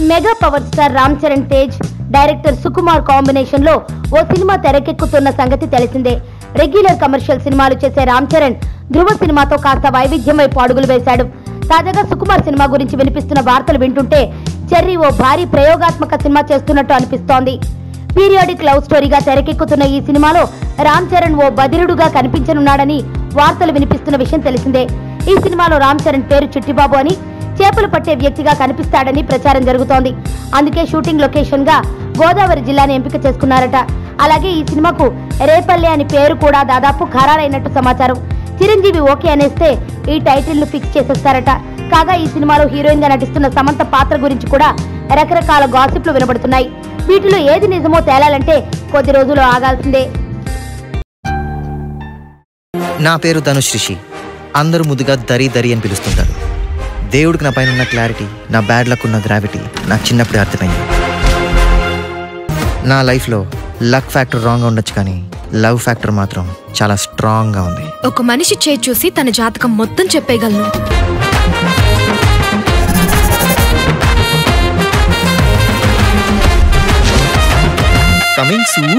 Mega power star Ram Charan Tej, director Sukumar combination లో ఓ cinema తెరకెక్కుతున్న సంగతి తెలిసిందే. రెగ్యులర్ కమర్షియల్ సినిమాలు చేసే రామ్ చరణ్ ధృవ సినిమాతో కాస్త వైవిధ్యం వైపు అడుగులు వేశాడు. తాజాగా సుకుమార్ సినిమా గురించి వినిపిస్తున్న వార్తలు వింటుంటే చెర్రీ ఓ భారీ ప్రయోగాత్మక సినిమా చేస్తున్నట్టు అనిపిస్తోంది. పీరియాడిక్ లవ్ స్టోరీగా తెరకెక్కుతున్న ఈ సినిమాలో రామ్ చరణ్ ఓ బదిరుడుగా కనిపించనున్నాడని వార్తలు వినిపిస్తున్న విషయం తెలిసిందే. ఈ సినిమాలో రామ్ చరణ్ పేరు చిట్టిబాబు అని, చేపలు పట్టే వ్యక్తిగా కనిపిస్తాడని ప్రచారం జరుగుతోంది. అందుకే షూటింగ్ లొకేషన్ గా గోదావరి జిల్లాని ఎంపిక చేసుకున్నారట. అలాగే ఈ సినిమాకు రేపల్లె అని పేరు కూడా దాదాపు ఖరారైనట్టు సమాచారం. చిరంజీవి ఓకే అనేస్తే ఈ టైటిల్ ను ఫిక్స్ చేసేస్తారట. కాగా ఈ సినిమాలో హీరోయిన్ గా నటిస్తున్న సమంత పాత్ర గురించి కూడా రకరకాల గాసిప్లు వినబడుతున్నాయి. వీటిలో ఏది నిజమో తేలాలంటే కొద్ది రోజులు ఆగాల్సిందే. నా పేరు ధనుష్ రిషి. అందరూ ముద్దుగా దరి దరి అని పిలుస్తుంటారు. దేవుడికి నా పైన ఉన్న క్లారిటీ, నా బ్యాడ్ లక్ ఉన్న గ్రావిటీ నాకు చిన్నప్పుడే అర్థమైంది. నా లైఫ్లో లక్ ఫ్యాక్టర్ రాంగ్గా ఉండొచ్చు, కానీ లవ్ ఫ్యాక్టర్ మాత్రం చాలా స్ట్రాంగ్గా ఉంది. ఒక మనిషి చేయి చూసి తన జాతకం మొత్తం చెప్పేయగలను. Coming soon.